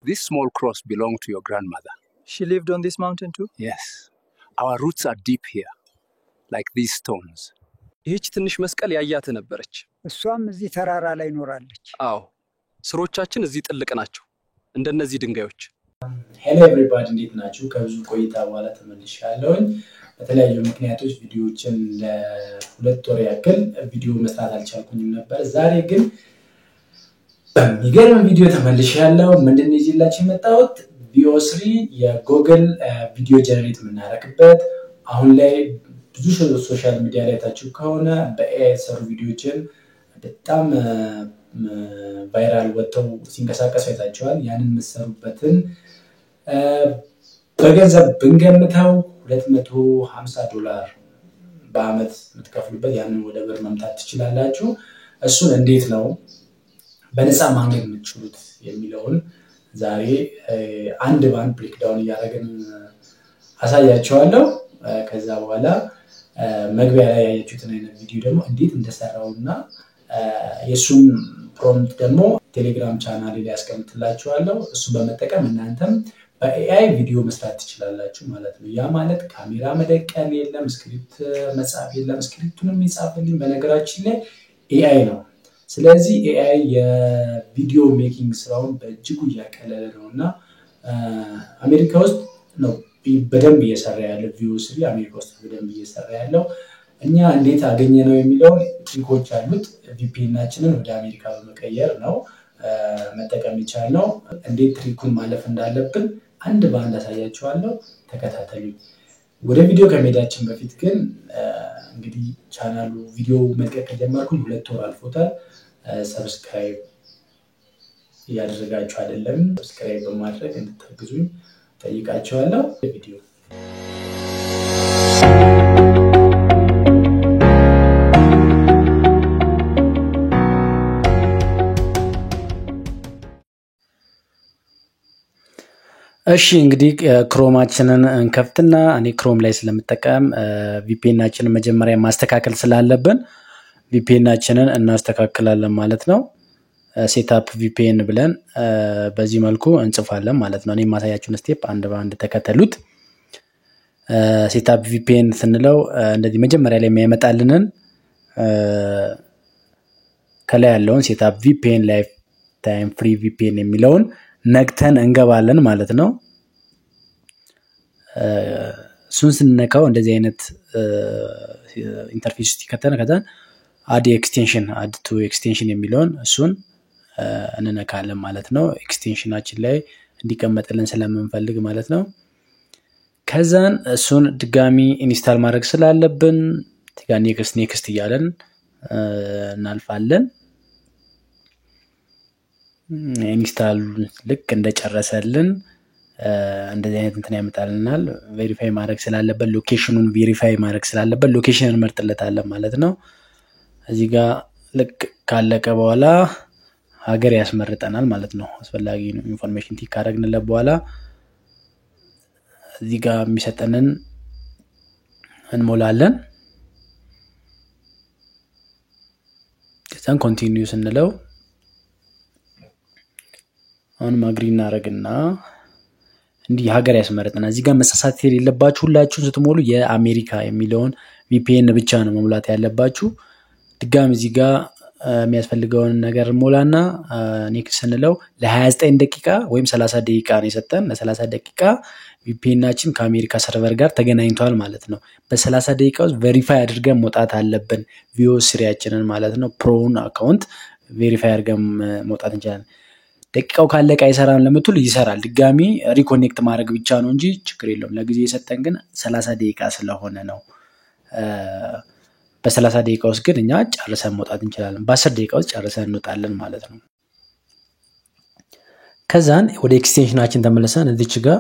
This small cross belonged to your grandmother. She lived on this mountain too? Yes. Our roots are deep here, like these stones. ይህች ትንሽ መስቀል ያያት ነበረች። እሷም እዚህ ተራራ ላይ ኖራለች። አዎ ስሮቻችን እዚህ ጥልቅ ናቸው እንደነዚህ ድንጋዮች። Hello everybody እንዴት ናችሁ? ከብዙ ቆይታ በኋላ ተመልሻለሁ። በተለያዩ ምክንያቶች ቪዲዮዎችን ለሁለት ወር ያክል ቪዲዮ መስራት አልቻልኩኝም ነበር። ዛሬ ግን በሚገርም ቪዲዮ ተመልሻለሁ። ምንድነው ይዤላችሁ የመጣሁት? VO3 የጎግል ቪዲዮ ጀነሬት የምናደርግበት አሁን ላይ ብዙ ሶሻል ሚዲያ ላይ ታችሁ ከሆነ በኤአይ ሰሩ ቪዲዮችን በጣም ቫይራል ወጥተው ሲንቀሳቀሱ አይታችኋል። ያንን መስሩበትን በገንዘብ ብንገምተው $250 በአመት የምትከፍሉበት ያንን ወደ ብር መምታት ትችላላችሁ። እሱን እንዴት ነው በነፃ ማግኘት የምትችሉት የሚለውን ዛሬ አንድ ባንድ ብሬክዳውን ያደረግን አሳያችኋለሁ። ከዛ በኋላ መግቢያ ላይ ያያችሁትን አይነት ቪዲዮ ደግሞ እንዴት እንደሰራውና የሱን ፕሮምፕት ደግሞ ቴሌግራም ቻናሌ ላይ አስቀምጥላችኋለሁ። እሱ በመጠቀም እናንተም በኤአይ ቪዲዮ መስራት ትችላላችሁ ማለት ነው። ያ ማለት ካሜራ መደቀን የለም፣ ስክሪፕት መጻፍ የለም። ስክሪፕቱንም ይጻፍልኝ በነገራችን ላይ ኤአይ ነው። ስለዚህ ኤአይ የቪዲዮ ሜኪንግ ስራውን በእጅጉ ያቀለለ ነውና አሜሪካ ውስጥ ነው በደንብ እየሰራ ያለው። VO3 አሜሪካ ውስጥ በደንብ እየሰራ ያለው። እኛ እንዴት አገኘነው የሚለው ትሪኮች አሉት። VPN-ናችንን ወደ አሜሪካ በመቀየር ነው መጠቀም ይቻላል። እንዴት ትሪኩን ማለፍ እንዳለብን አንድ ባንድ አሳያችኋለሁ። ተከታተሉኝ። ወደ ቪዲዮ ከመሄዳችን በፊት ግን እንግዲህ ቻናሉ ቪዲዮ መልቀቅ ከጀመርኩ 2 ወር አልፎታል። ሰብስክራይብ ያደረጋችሁ አይደለም፣ ሰብስክራይብ በማድረግ እንድታግዙኝ ጠይቃችኋለሁ። ቪዲዮ እሺ እንግዲህ ክሮማችንን እንከፍትና እኔ ክሮም ላይ ስለምጠቀም VPN-ናችንን መጀመሪያ ማስተካከል ስላለብን VPN-ናችንን እናስተካክላለን ማለት ነው። ሴትአፕ VPN ብለን በዚህ መልኩ እንጽፋለን ማለት ነው። እኔ ማሳያችሁን ስቴፕ አንድ በአንድ ተከተሉት። ሴትአፕ VPN ስንለው እንደዚህ መጀመሪያ ላይ የሚያመጣልንን ከላይ ያለውን ሴትአፕ VPN ላይፍ ታይም ፍሪ VPN የሚለውን ነክተን እንገባለን ማለት ነው። እሱን ስንነካው እንደዚህ አይነት ኢንተርፌስ ውስጥ ይከተናል። ከዛ አድ ቱ ኤክስቴንሽን የሚለውን እሱን እንነካለን ማለት ነው። ኤክስቴንሽናችን ላይ እንዲቀመጥልን ስለምንፈልግ ማለት ነው። ከዛን እሱን ድጋሚ ኢንስታል ማድረግ ስላለብን ኔክስት እያለን እናልፋለን። ኢንስታል ልክ እንደጨረሰልን እንደዚህ አይነት እንትን ያመጣልናል። ቬሪፋይ ማድረግ ስላለበት ሎኬሽኑን ቬሪፋይ ማድረግ ስላለበት ሎኬሽንን እንመርጥለታለን ማለት ነው። እዚህ ጋር ልክ ካለቀ በኋላ ሀገር ያስመርጠናል ማለት ነው። አስፈላጊ ኢንፎርሜሽን ቲክ ካደረግንለት በኋላ እዚህ ጋር የሚሰጠንን እንሞላለን። ከዛን ኮንቲኒዩ ስንለው አሁን ማግሪ እናረግና እንዲህ ሀገር ያስመርጠናል። እዚህ ጋር መሳሳት የሌለባችሁ ሁላችሁም ስትሞሉ የአሜሪካ የሚለውን VPN ብቻ ነው መሙላት ያለባችሁ። ድጋሚ እዚህ ጋር የሚያስፈልገውን ነገር ሞላና ኔክስት ስንለው ለ29 ደቂቃ ወይም 30 ደቂቃ ነው የሰጠን። ለ30 ደቂቃ VPN-ናችን ከአሜሪካ ሰርቨር ጋር ተገናኝቷል ማለት ነው። በ30 ደቂቃ ውስጥ ቬሪፋይ አድርገን መውጣት አለብን VO3-ያችንን ማለት ነው። ፕሮውን አካውንት ቬሪፋይ አድርገን መውጣት እንችላለን። ደቂቃው ካለቀ አይሰራም ለምትሉ ይሰራል። ድጋሚ ሪኮኔክት ማድረግ ብቻ ነው እንጂ ችግር የለውም። ለጊዜ የሰጠን ግን 30 ደቂቃ ስለሆነ ነው። በ30 ደቂቃ ውስጥ ግን እኛ ጨርሰን መውጣት እንችላለን። በ10 ደቂቃ ውስጥ ጨርሰን እንወጣለን ማለት ነው። ከዛን ወደ ኤክስቴንሽናችን ተመልሰን እዚች ጋር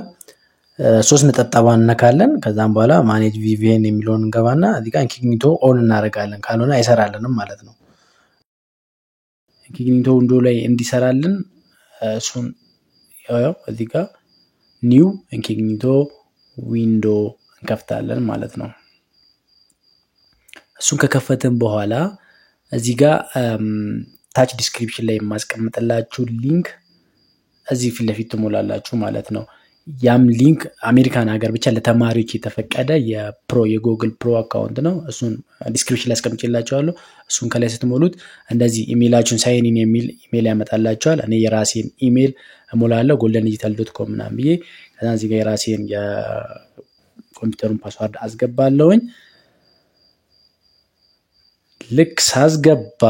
3 ነጠብጣቧን እንነካለን። ከዛም በኋላ ማኔጅ VPN የሚለውን እንገባና እዚህ ጋር ኢንኮግኒቶ ኦን እናደርጋለን። ካልሆነ አይሰራልንም ማለት ነው። ኢንኮግኒቶ ዊንዶ ላይ እንዲሰራልን እሱን ያው እዚህ ጋር ኒው ኢንኮግኒቶ ዊንዶ እንከፍታለን ማለት ነው። እሱን ከከፈትን በኋላ እዚህ ጋር ታች ዲስክሪፕሽን ላይ ማስቀምጥላችሁ ሊንክ እዚህ ፊት ለፊት ትሞላላችሁ ማለት ነው። ያም ሊንክ አሜሪካን ሀገር ብቻ ለተማሪዎች የተፈቀደ የጉግል ፕሮ አካውንት ነው። እሱን ዲስክሪፕሽን ላይ አስቀምጬላችኋለሁ። እሱን ከላይ ስትሞሉት እንደዚህ ኢሜይላችሁን ሳይን ኢን የሚል ኢሜይል ያመጣላችኋል። እኔ የራሴን ኢሜይል እሞላለሁ goldendigital.com ምናምን ብዬ ከዛ እዚህ ጋር የራሴን የኮምፒውተሩን ፓስዋርድ አስገባለሁኝ። ልክ ሳስገባ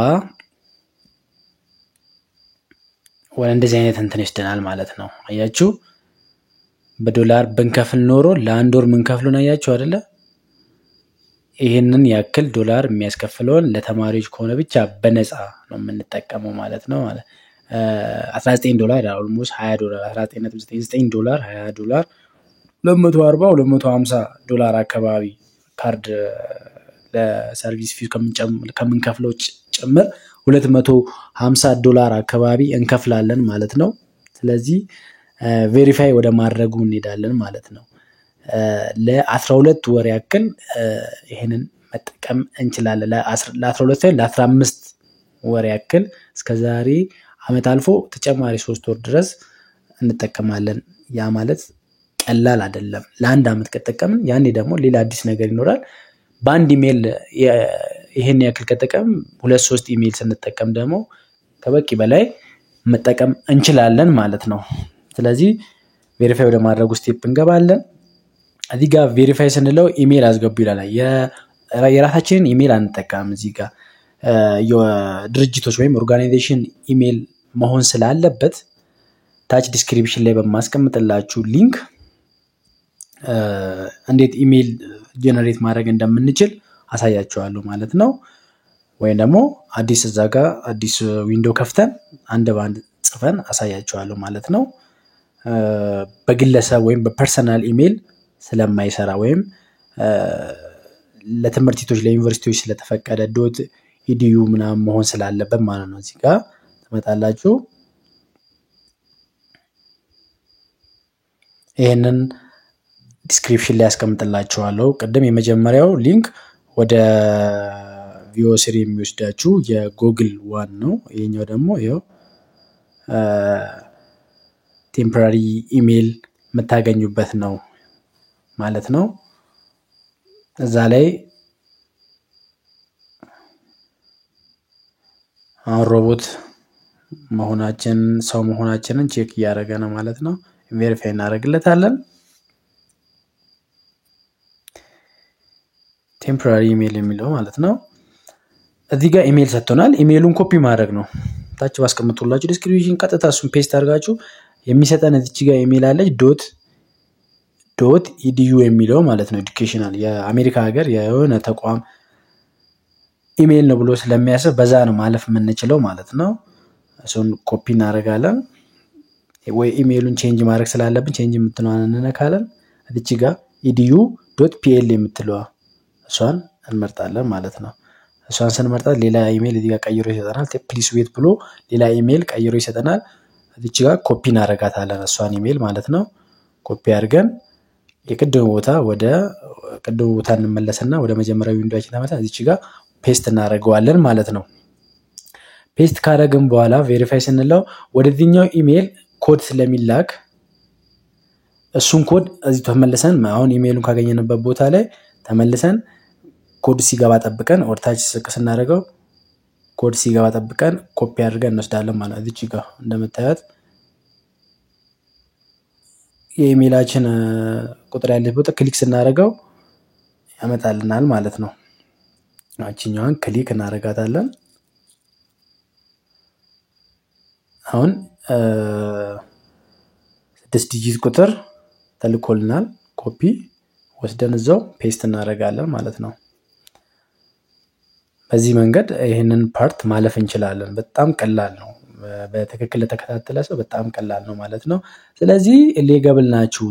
ወደ እንደዚህ አይነት እንትን ይወስደናል ማለት ነው። አያችሁ በዶላር ብንከፍል ኖሮ ለአንድ ወር ምን ከፍሉን አያችሁ አይደለ? ይሄንን ያክል ዶላር የሚያስከፍለውን ለተማሪዎች ከሆነ ብቻ በነፃ ነው የምንጠቀመው ማለት ነው። ማለት $19 ኦልሞስት $20 $19.99 $20 $240 $250 አካባቢ ካርድ ለሰርቪስ ፊስ ከምንከፍለው ጭምር $250 አካባቢ እንከፍላለን ማለት ነው። ስለዚህ ቬሪፋይ ወደ ማድረጉ እንሄዳለን ማለት ነው። ለ12 ወር ያክል ይሄንን መጠቀም እንችላለን። ለ12 ወር ለ15 ወር ያክል እስከዛሬ አመት አልፎ ተጨማሪ 3 ወር ድረስ እንጠቀማለን። ያ ማለት ቀላል አይደለም። ለአንድ አመት ከተጠቀምን ያኔ ደግሞ ሌላ አዲስ ነገር ይኖራል። በአንድ ኢሜል ይሄን ያክል ከተጠቀምን 2-3 ኢሜል ስንጠቀም ደግሞ ከበቂ በላይ መጠቀም እንችላለን ማለት ነው። ስለዚህ ቬሪፋይ ወደ ማድረጉ ስቴፕ እንገባለን። እዚህ ጋር ቬሪፋይ ስንለው ኢሜል አስገቡ ይላል። የራሳችንን ኢሜል አንጠቀምም። እዚህ ጋር የድርጅቶች ወይም ኦርጋናይዜሽን ኢሜል መሆን ስላለበት ታች ዲስክሪፕሽን ላይ በማስቀምጥላችሁ ሊንክ እንዴት ኢሜል ጀነሬት ማድረግ እንደምንችል አሳያችኋለሁ ማለት ነው። ወይም ደግሞ አዲስ እዛ ጋር አዲስ ዊንዶ ከፍተን አንድ ባንድ ጽፈን አሳያችኋለሁ ማለት ነው። በግለሰብ ወይም በፐርሰናል ኢሜል ስለማይሰራ ወይም ለትምህርት ቤቶች ለዩኒቨርሲቲዎች ስለተፈቀደ .edu ምናምን መሆን ስላለበት ማለት ነው። እዚህ ጋር ተመጣላችሁ ይሄንን ዲስክሪፕሽን ላይ አስቀምጥላችኋለሁ። ቀደም የመጀመሪያው ሊንክ ወደ VO3 የሚወስዳችሁ የጉግል ዋን ነው። ይሄኛው ደግሞ ይሄው ቴምፖራሪ ኢሜል የምታገኙበት ነው ማለት ነው። እዛ ላይ ሮቦት መሆናችን ሰው መሆናችንን ቼክ እያደረገ ነው ማለት ነው። ቬሪፋይ እናደርግለታለን። ቴምፖራሪ ኢሜል የሚለው ማለት ነው። እዚህ ጋር ኢሜል ሰጥቶናል። ኢሜሉን ኮፒ ማድረግ ነው። ታች ባስቀምጡላችሁ ዲስክሪፕሽን ቀጥታ እሱን ፔስት አድርጋችሁ የሚሰጠን እዚህ ጋር ኢሜል አለች .edu የሚለው ማለት ነው። ኤዱኬሽናል የአሜሪካ ሀገር የሆነ ተቋም ኢሜል ነው ብሎ ስለሚያስብ በዛ ነው ማለፍ የምንችለው ማለት ነው። እሱን ኮፒ እናደርጋለን። ወይ ኢሜሉን ቼንጅ ማድረግ ስላለብን ቼንጅ የምትለዋን እንነካለን። እዚህ ጋር edu.pl የምትለዋ እሷን እንመርጣለን ማለት ነው። እሷን ስንመርጣት ሌላ ኢሜል እዚህ ጋር ቀይሮ ይሰጠናል። ፕሊስ ዌት ብሎ ሌላ ኢሜል ቀይሮ ይሰጠናል። እዚህ ጋር ኮፒ እናደርጋታለን እሷን ኢሜል ማለት ነው። ኮፒ አድርገን የቅድሙ ቦታ እንመለስና ወደ መጀመሪያው ዊንዶዋችን ተመልሰን እዚህ ጋር ፔስት እናደርገዋለን ማለት ነው። ፔስት ካደረግን በኋላ ቬሪፋይ ስንለው ወደዚህኛው ኢሜል ኮድ ስለሚላክ እሱን ኮድ እዚህ ተመልሰን አሁን ኢሜሉን ካገኘንበት ቦታ ላይ ተመልሰን ኮድ ሲገባ ጠብቀን ወርታች ስቅ ስናደርገው ኮድ ሲገባ ጠብቀን ኮፒ አድርገን እንወስዳለን ማለት ነው። እዚህ ጋር እንደምታዩት የኢሜላችን ቁጥር ያለበት ቦታ ክሊክ ስናደርገው ያመጣልናል ማለት ነው። አቺኛውን ክሊክ እናደርጋታለን። አሁን 6 ዲጂት ቁጥር ተልኮልናል። ኮፒ ወስደን እዛው ፔስት እናደርጋለን ማለት ነው። በዚህ መንገድ ይሄንን ፓርት ማለፍ እንችላለን። በጣም ቀላል ነው። በትክክል ለተከታተለ ሰው በጣም ቀላል ነው ማለት ነው። ስለዚህ ኤሊጂብል ናችሁ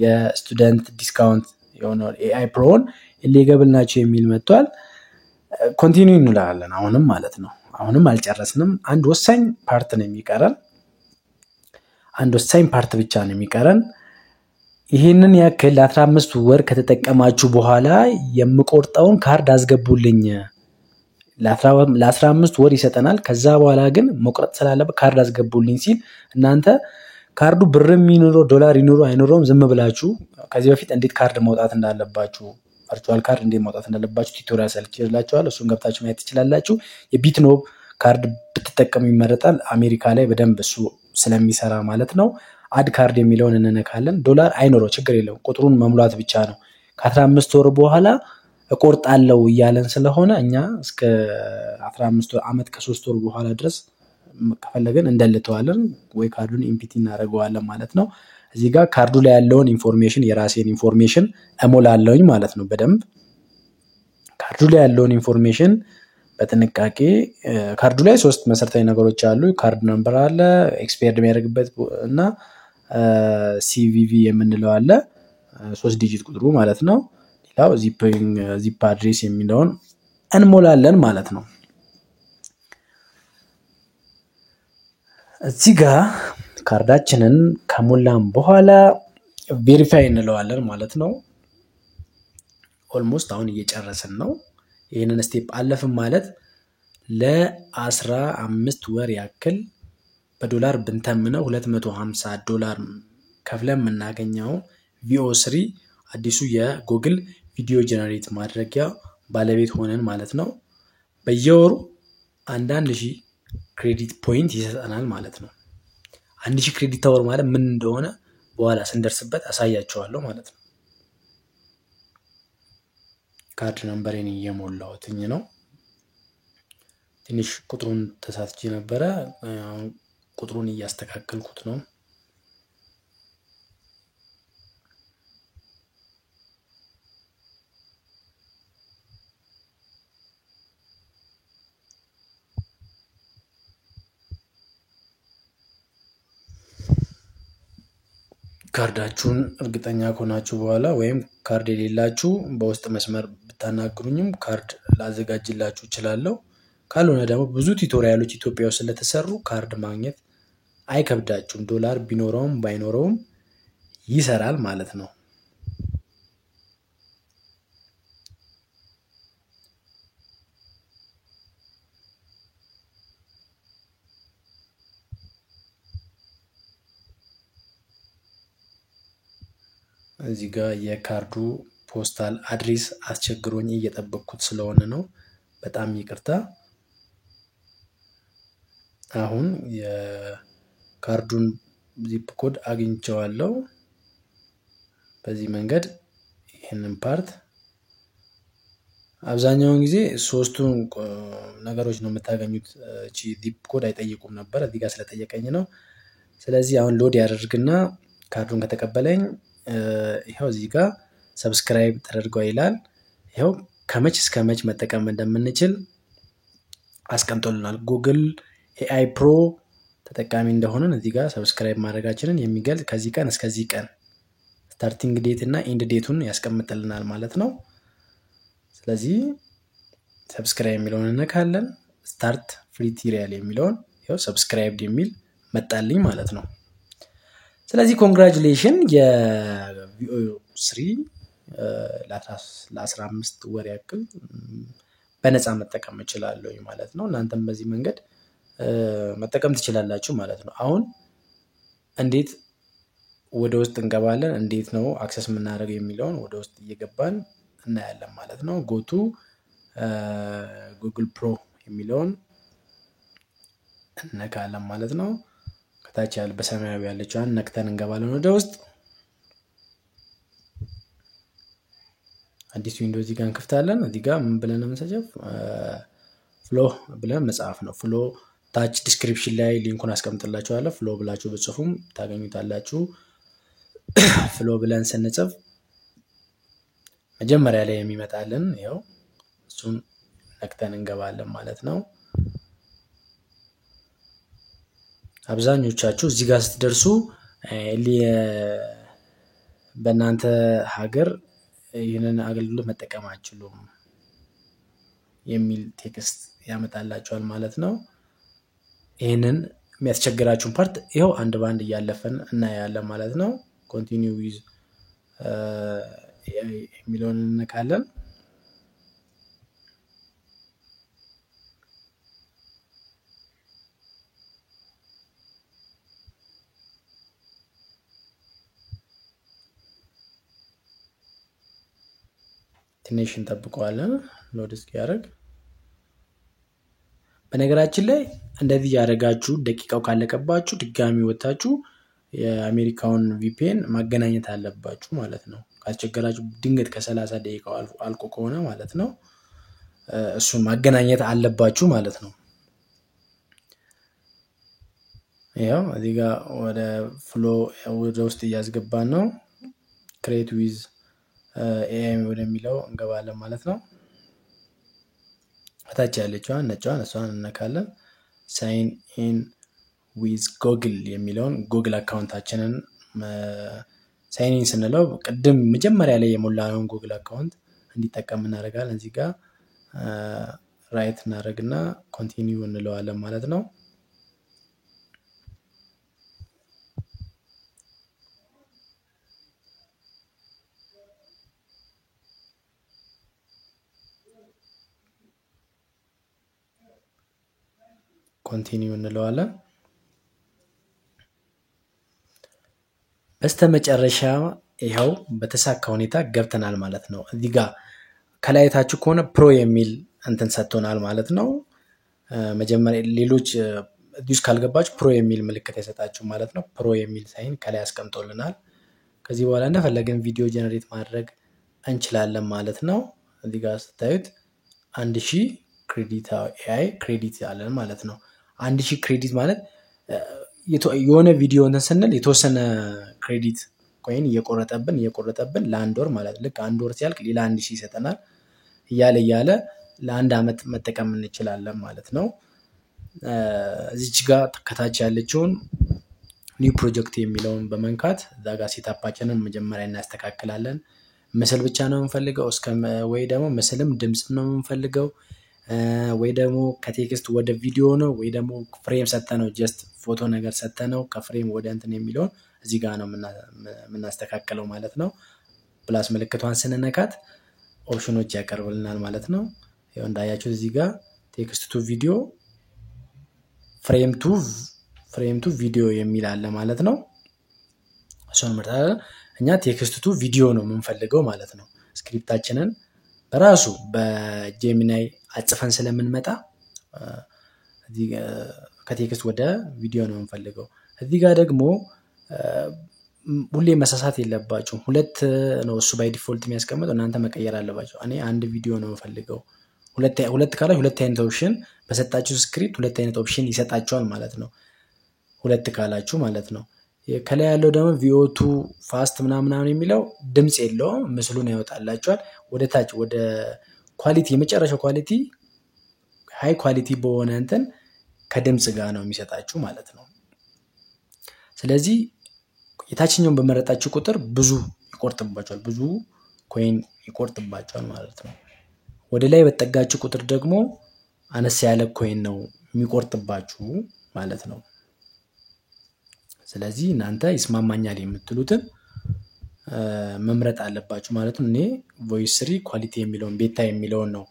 የስቱደንት ዲስካውንት የሆነው AI ፕሮን ኤሊጂብል ናችሁ የሚል መጥቷል። ኮንቲኒው እንላለን አሁንም ማለት ነው። አሁንም አልጨረስንም። አንድ ወሳኝ ፓርት ነው የሚቀረን። አንድ ወሳኝ ፓርት ብቻ ነው የሚቀረን። ይሄንን ያክል ለ15 ወር ከተጠቀማችሁ በኋላ የምቆርጠውን ካርድ አስገቡልኝ። ለ15 ወር ይሰጠናል። ከዛ በኋላ ግን መቁረጥ ስላለበት ካርድ አስገቡልኝ ሲል እናንተ ካርዱ ብርም ይኑረው ዶላር ይኑረው አይኑረውም ዝም ብላችሁ ከዚህ በፊት እንዴት ካርድ ማውጣት እንዳለባችሁ ቨርቹዋል ካርድ እንዴት ማውጣት እንዳለባችሁ ቱቶሪያል ሰርቼላችኋለሁ። እሱን ገብታችሁ ማየት ትችላላችሁ። የቢትኖብ ካርድ ብትጠቀሙ ይመረጣል። አሜሪካ ላይ በደንብ እሱ ስለሚሰራ ማለት ነው። አድ ካርድ የሚለውን እንነካለን። ዶላር አይኖረው ችግር የለውም ቁጥሩን መሙላት ብቻ ነው። ከ15 ወር በኋላ እቆርጣለሁ እያለን ስለሆነ እኛ እስከ 15 ዓመት ከ3 ወር በኋላ ድረስ ከፈለገን እንደልተዋለን ወይ ካርዱን ኢምፒቲ እናደርገዋለን ማለት ነው። እዚህ ጋር ካርዱ ላይ ያለውን ኢንፎርሜሽን የራሴን ኢንፎርሜሽን እሞላለሁኝ ማለት ነው። በደንብ ካርዱ ላይ ያለውን ኢንፎርሜሽን በጥንቃቄ ካርዱ ላይ 3 መሰረታዊ ነገሮች አሉ። ካርድ ነምበር አለ፣ ኤክስፓየርድ የሚያደርግበት እና ሲቪቪ የምንለው አለ 3 ዲጂት ቁጥሩ ማለት ነው። ሌላው ዚፕ አድሬስ የሚለውን እንሞላለን ማለት ነው። እዚህ ጋር ካርዳችንን ከሞላን በኋላ ቬሪፋይ እንለዋለን ማለት ነው። ኦልሞስት አሁን እየጨረስን ነው። ይህንን ስቴፕ አለፍን ማለት ለ15 ወር ያክል በዶላር ብንተምነው $250 ከፍለን የምናገኘው VO3 አዲሱ የጉግል ቪዲዮ ጀነሬት ማድረጊያ ባለቤት ሆነን ማለት ነው። በየወሩ 1000 ክሬዲት ፖይንት ይሰጠናል ማለት ነው። 1000 ክሬዲት አወር ማለት ምን እንደሆነ በኋላ ስንደርስበት አሳያችኋለሁ ማለት ነው። ካርድ ነምበሬን እየሞላሁትኝ ነው። ትንሽ ቁጥሩን ተሳትቼ ነበረ። አሁን ቁጥሩን እያስተካከልኩት ነው። ካርዳችሁን እርግጠኛ ከሆናችሁ በኋላ ወይም ካርድ የሌላችሁ በውስጥ መስመር ብታናግሩኝም ካርድ ላዘጋጅላችሁ እችላለሁ። ካልሆነ ደግሞ ብዙ ቱቶሪያሎች ኢትዮጵያ ውስጥ ስለተሰሩ ካርድ ማግኘት አይከብዳችሁም። ዶላር ቢኖረውም ባይኖረውም ይሰራል ማለት ነው። እዚህ ጋር የካርዱ ፖስታል አድሬስ አስቸግሮኝ እየጠበቅኩት ስለሆነ ነው። በጣም ይቅርታ። አሁን የካርዱን ዚፕ ኮድ አግኝቼዋለሁ። በዚህ መንገድ ይህንን ፓርት አብዛኛውን ጊዜ 3ቱን ነገሮች ነው የምታገኙት። እቺ ዚፕ ኮድ አይጠይቁም ነበር፣ እዚህ ጋር ስለጠየቀኝ ነው። ስለዚህ አሁን ሎድ ያደርግና ካርዱን ከተቀበለኝ ይሄው እዚህ ጋር ሰብስክራይብ ተደርጓል ይላል። ይሄው ከመች እስከ መች መጠቀም እንደምንችል አስቀምጦልናል። ጉግል AI ፕሮ ተጠቃሚ እንደሆነን እዚህ ጋር ሰብስክራይብ ማድረጋችንን የሚገልጽ ከዚህ ቀን እስከዚህ ቀን ስታርቲንግ ዴት እና ኢንድ ዴቱን ያስቀምጥልናል ማለት ነው። ስለዚህ ሰብስክራይብ የሚለውን እንነካለን። ስታርት ፍሪ ትሪያል የሚለውን ይሄው ሰብስክራይብ የሚል መጣልኝ ማለት ነው። ስለዚህ ኮንግራቹሌሽን የVO3 ለ15 ወር ያክል በነፃ መጠቀም እችላለሁ ማለት ነው። እናንተም በዚህ መንገድ መጠቀም ትችላላችሁ ማለት ነው። አሁን እንዴት ወደ ውስጥ እንገባለን፣ እንዴት ነው አክሰስ የምናደርገው የሚለውን ወደ ውስጥ እየገባን እናያለን ማለት ነው። ጎቱ ጉግል ፕሮ የሚለውን እንነካለን ማለት ነው። ከታች ያለ በሰማያዊ ያለችውን ነክተን እንገባለን ወደ ውስጥ። አዲስ ዊንዶው እዚህ ጋር እንከፍታለን። እዚህ ጋር ምን ብለን ነው የምንሰጀው? ፍሎ ብለን መጻፍ ነው። ፍሎ ታች ዲስክሪፕሽን ላይ ሊንኩን አስቀምጥላችኋለሁ። ፍሎ ብላችሁ ብጽፉም ታገኙታላችሁ። ፍሎ ብለን ስንጽፍ መጀመሪያ ላይ የሚመጣልን ይሄው እሱን ነክተን እንገባለን ማለት ነው። አብዛኞቻችሁ እዚህ ጋር ስትደርሱ በእናንተ ሀገር ይህንን አገልግሎት መጠቀም አትችሉም የሚል ቴክስት ያመጣላችኋል ማለት ነው። ይህንን የሚያስቸግራችሁን ፓርት ይኸው አንድ ባንድ እያለፈን እናያለን ማለት ነው። ኮንቲኒው ዊዝ የሚለውን እንነካለን። ትንሽ እንጠብቀዋለን ሎድ እስኪያደርግ። በነገራችን ላይ እንደዚህ ያደርጋችሁ ደቂቃው ካለቀባችሁ ድጋሚ ወጣችሁ የአሜሪካውን VPN ማገናኘት አለባችሁ ማለት ነው። ካስቸገራችሁ ድንገት ከ30 ደቂቃው አልቆ ከሆነ ማለት ነው እሱን ማገናኘት አለባችሁ ማለት ነው። ያው እዚህ ጋር ወደ ፍሎ ወደ ውስጥ እያስገባን ነው። ክሬት ዊዝ AI ወደሚለው እንገባለን ማለት ነው። አታች ያለችዋን ነጯን እሷን እንነካለን። ሳይን ኢን ዊዝ ጉግል የሚለውን ጉግል አካውንታችንን ሳይን ኢን ስንለው ቅድም መጀመሪያ ላይ የሞላነውን ጉግል አካውንት እንዲጠቀም እናደርጋለን። እዚህ ጋር ራይት እናደርግና ኮንቲኒው እንለዋለን ማለት ነው። ኮንቲኒው እንለዋለን። በስተመጨረሻ ይሄው በተሳካ ሁኔታ ገብተናል ማለት ነው። እዚህ ጋር ከላይታችሁ ከሆነ ፕሮ የሚል እንትን ሰጥቶናል ማለት ነው። መጀመሪያ ሌሎች እዚህ ካልገባችሁ ፕሮ የሚል ምልክት አይሰጣችሁ ማለት ነው። ፕሮ የሚል ሳይን ከላይ አስቀምጦልናል። ከዚህ በኋላ እንደፈለገን ቪዲዮ ጀነሬት ማድረግ እንችላለን ማለት ነው። እዚህ ጋር ስታዩት 1000 ክሬዲት AI ክሬዲት አለን ማለት ነው። 1000 ክሬዲት ማለት የሆነ ቪዲዮ እንስንል የተወሰነ ክሬዲት ኮይን እየቆረጠብን ለአንድ ወር ማለት ልክ አንድ ወር ሲያልቅ ሌላ 1000 ይሰጠናል እያለ ለአንድ አመት መጠቀም እንችላለን ማለት ነው። እዚች ጋር ከታች ያለችውን ኒው ፕሮጀክት የሚለውን በመንካት እዛ ጋር ሴታፓችንን መጀመሪያ እናስተካክላለን። ምስል ብቻ ነው የምንፈልገው ወይ ደግሞ ምስልም ድምጽም ነው የምንፈልገው ወይ ደግሞ ከቴክስት ወደ ቪዲዮ ነው ወይ ደግሞ ፍሬም ሰተነው ጀስት ፎቶ ነገር ሰተነው ከፍሬም ወደ እንትን የሚለውን እዚህ ጋር ነው የምናስተካክለው ማለት ነው። ፕላስ ምልክቷን ስንነካት ኦፕሽኖች ያቀርብልናል ማለት ነው። ያው እንዳያችሁ እዚህ ጋር ቴክስት ቱ ቪዲዮ ፍሬም ቱ ቪዲዮ የሚል አለ ማለት ነው። እሱን መርጠን እኛ ቴክስት ቱ ቪዲዮ ነው የምንፈልገው ማለት ነው። ስክሪፕታችንን በራሱ በጄሚናይ አጽፈን ስለምንመጣ እዚህ ከቴክስት ወደ ቪዲዮ ነው የምንፈልገው። እዚህ ጋር ደግሞ ሁሌ መሳሳት የለባችሁም። ሁለት ነው እሱ ባይ ዲፎልት የሚያስቀምጠው እናንተ መቀየር አለባችሁ። እኔ አንድ ቪዲዮ ነው የምፈልገው። ሁለት ካላችሁ ሁለት አይነት ኦፕሽን በሰጣችሁ ስክሪፕት ሁለት አይነት ኦፕሽን ይሰጣችኋል ማለት ነው። ሁለት ካላችሁ ማለት ነው። ከላይ ያለው ደግሞ VO2 ፋስት ምናምን የሚለው ድምጽ የለውም ምስሉን ያወጣላችኋል። ወደ ታች ወደ ኳሊቲ የመጨረሻው ኳሊቲ ሃይ ኳሊቲ በሆነ እንትን ከድምጽ ጋር ነው የሚሰጣችሁ ማለት ነው። ስለዚህ የታችኛውን በመረጣችሁ ቁጥር ብዙ ይቆርጥባችኋል፣ ብዙ ኮይን ይቆርጥባችኋል ማለት ነው። ወደ ላይ በተጠጋችሁ ቁጥር ደግሞ አነስ ያለ ኮይን ነው የሚቆርጥባችሁ ማለት ነው። ስለዚህ እናንተ ይስማማኛል የምትሉትን መምረጥ አለባችሁ ማለት ነው። እኔ ቮይስ 3 ኳሊቲ የሚለውን ቤታ የሚለውን ነው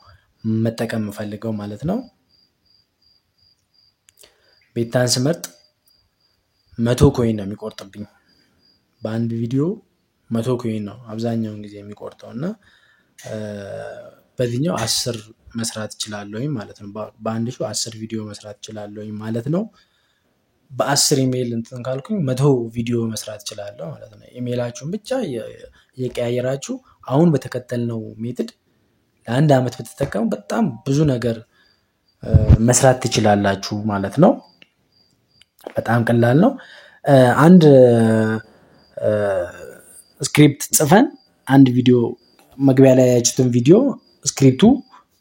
መጠቀም ፈልገው ማለት ነው። ቤታን ስመርጥ 100 ኮይን ነው የሚቆርጥብኝ። በአንድ ቪዲዮ 100 ኮይን ነው አብዛኛውን ጊዜ የሚቆርጠውና በዚህኛው 10 መስራት እችላለሁ ማለት ነው። በአንድ ሺው 10 ቪዲዮ መስራት እችላለሁ ማለት ነው። በ10 ኢሜል እንትን ካልኩኝ 100 ቪዲዮ መስራት እችላለሁ ማለት ነው። ኢሜላችሁን ብቻ እየቀያየራችሁ አሁን በተከተልነው ሜትድ ለአንድ አመት ብትጠቀሙ በጣም ብዙ ነገር መስራት ትችላላችሁ ማለት ነው። በጣም ቀላል ነው። አንድ ስክሪፕት ጽፈን አንድ ቪዲዮ መግቢያ ላይ ያያችሁትን ቪዲዮ ስክሪፕቱ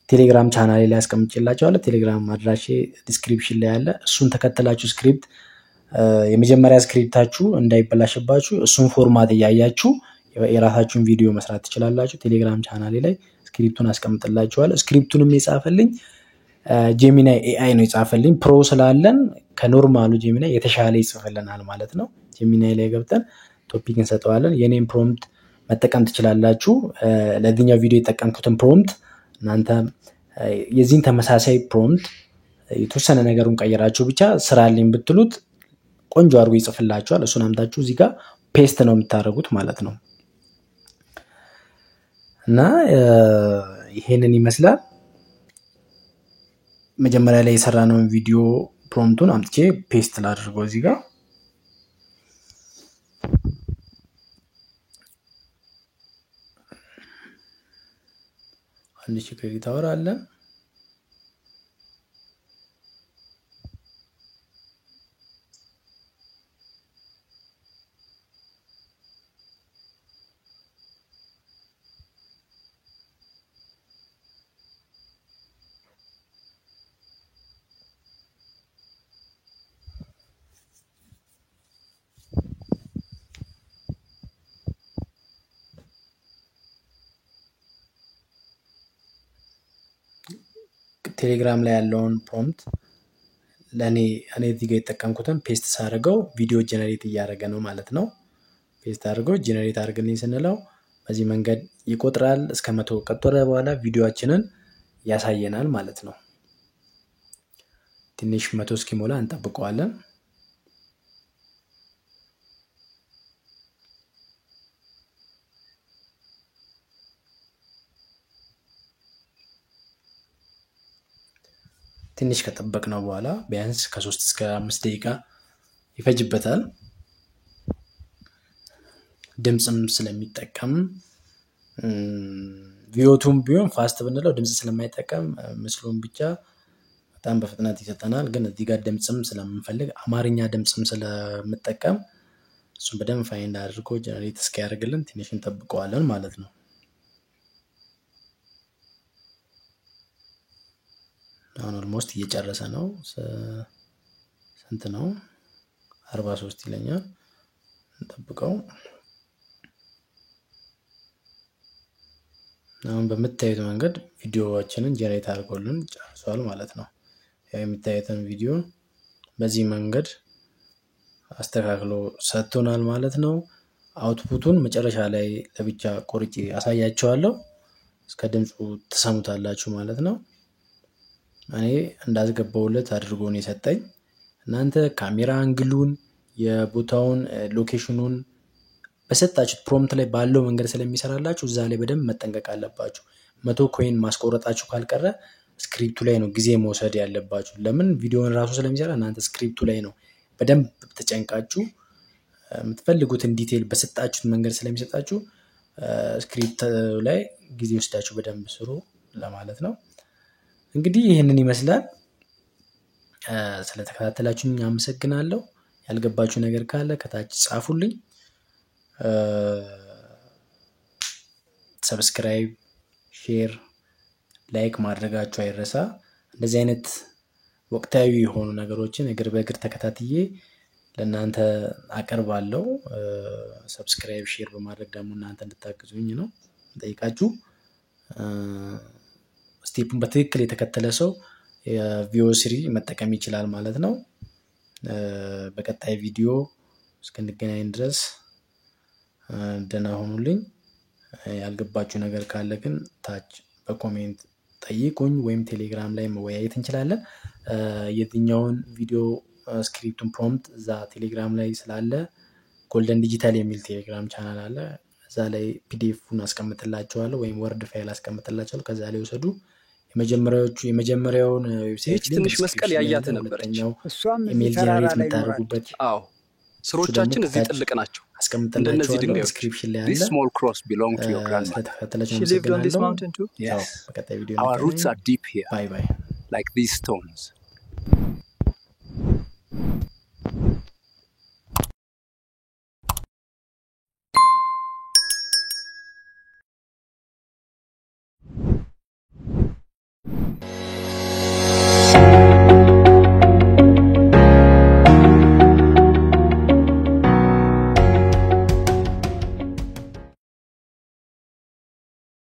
ቴሌግራም ቻናሌ ላይ አስቀምጬላችኋለሁ። ቴሌግራም አድራሼ ዲስክሪፕሽን ላይ አለ። እሱን ተከተላችሁ ስክሪፕት የመጀመሪያ ስክሪፕታችሁ እንዳይበላሽባችሁ እሱን ፎርማት እያያችሁ የራሳችሁን ቪዲዮ መስራት ትችላላችሁ። ቴሌግራም ቻናሌ ላይ ስክሪፕቱን አስቀምጥላችኋለሁ። ስክሪፕቱንም የጻፈልኝ ጄሚናይ AI ነው የጻፈልኝ። ፕሮ ስላለን ከኖርማሉ ጄሚናይ የተሻለ ይጽፍልናል ማለት ነው። ጄሚናይ ላይ ገብተን ቶፒክ እንሰጠዋለን። የኔን ፕሮምፕት መጠቀም ትችላላችሁ። ለዚህኛው ቪዲዮ የተጠቀምኩትን ፕሮምፕት እናንተ የዚህን ተመሳሳይ ፕሮምፕት የተወሰነ ነገሩን ቀይራችሁ ብቻ ስራልኝ ብትሉት ቆንጆ አድርጎ ይጽፍላችኋል። እሱን አምጣችሁ እዚህ ጋር ፔስት ነው የምታደርጉት ማለት ነው። እና ይሄንን ይመስላል። መጀመሪያ ላይ የሰራነውን ቪዲዮ ፕሮምፕቱን አምጥቼ ፔስት ላድርገው እዚህ ጋር። አንድ ሺህ ክሬዲት አወር አለን። ቴሌግራም ላይ ያለውን ፕሮምፕት እኔ እዚህ ጋር የተጠቀምኩትን ፔስት ሳደርገው ቪዲዮ ጀነሬት እያደረገ ነው ማለት ነው። ፔስት አድርገው ጀነሬት አድርግልኝ ስንለው በዚህ መንገድ ይቆጥራል። እስከ 100 ከቆጠረ በኋላ ቪዲዮአችንን ያሳየናል ማለት ነው። ትንሽ 100 እስኪሞላ እንጠብቀዋለን። ትንሽ ከጠበቅነው በኋላ ቢያንስ ከ3 እስከ 5 ደቂቃ ይፈጅበታል። ድምጽም ስለሚጠቀም ቪዲዮቱም ቢሆን ፋስት ብንለው ድምጽ ስለማይጠቀም ምስሉን ብቻ በጣም በፍጥነት ይሰጠናል። ግን እዚህ ጋር ድምጽም ስለምንፈልግ አማርኛ ድምጽም ስለምጠቀም እሱን በደንብ ፋይንድ አድርጎ ጀነሬት እስኪያደርግልን ትንሽ እንጠብቀዋለን ማለት ነው። አሁን ኦልሞስት እየጨረሰ ነው። ስንት ነው? 43 ይለኛል። እንጠብቀው። አሁን በምታዩት መንገድ ቪዲዮዋችንን ጀነሬት አድርጎልን ጨርሷል ማለት ነው። ያው የምታዩትን ቪዲዮ በዚህ መንገድ አስተካክሎ ሰጥቶናል ማለት ነው። አውትፑቱን መጨረሻ ላይ ለብቻ ቆርጬ አሳያችኋለሁ። እስከ ድምፁ ተሰሙታላችሁ ማለት ነው። እኔ እንዳስገባውለት አድርጎ ነው የሰጠኝ። እናንተ ካሜራ አንግሉን የቦታውን ሎኬሽኑን በሰጣችሁት ፕሮምፕት ላይ ባለው መንገድ ስለሚሰራላችሁ እዛ ላይ በደንብ መጠንቀቅ አለባችሁ። 100 ኮይን ማስቆረጣችሁ ካልቀረ ስክሪፕቱ ላይ ነው ጊዜ መውሰድ ያለባችሁ። ለምን ቪዲዮውን ራሱ ስለሚሰራ እናንተ ስክሪፕቱ ላይ ነው በደንብ ተጨንቃችሁ የምትፈልጉትን ዲቴል በሰጣችሁት መንገድ ስለሚሰጣችሁ ስክሪፕት ላይ ጊዜ ወስዳችሁ በደንብ ስሩ ለማለት ነው። እንግዲህ ይሄንን ይመስላል። ስለተከታተላችሁኝ አመሰግናለሁ። ያልገባችሁ ነገር ካለ ከታች ጻፉልኝ። ሰብስክራይብ፣ ሼር፣ ላይክ ማድረጋችሁ አይረሳ። እንደዚህ አይነት ወቅታዊ የሆኑ ነገሮችን እግር በእግር ተከታትዬ ለእናንተ አቀርባለሁ። ሰብስክራይብ፣ ሼር በማድረግ ደግሞ እናንተ እንድታግዙኝ ነው ጠይቃችሁ። ስቴፑን በትክክል የተከተለ ሰው የቪኦ3 መጠቀም ይችላል ማለት ነው። በቀጣይ ቪዲዮ እስክንገናኝ ድረስ ደህና ሁኑልኝ። ያልገባችሁ ነገር ካለ ግን ታች በኮሜንት ጠይቁኝ ወይም ቴሌግራም ላይ መወያየት እንችላለን። የትኛውን ቪዲዮ ስክሪፕቱን ፕሮምፕት እዛ ቴሌግራም ላይ ስላለ ጎልደን ዲጂታል የሚል ቴሌግራም ቻናል አለ። እዛ ላይ ፒዲኤፉን አስቀምጥላችኋለሁ ወይም ወርድ ፋይል አስቀምጥላችኋለሁ። ከዛ ላይ ወሰዱ። የመጀመሪያውን ዌብሳይት ትንሽ መስቀል ያያት ነበረች። እሷም ኢሜል ጀነሬት የምታደርጉበት አዎ ስሮቻችን እዚህ ጥልቅ ናቸው። አስቀምጥላችኋለሁ ዲስክሪፕሽን ላይ አለ። This small cross belonged to your grandmother. ስለተከታተላችሁ She lived on this አመሰግናለሁ። mountain too? Yes. በቀጣይ ቪዲዮ Our roots are deep here, ባይ ባይ። like these stones.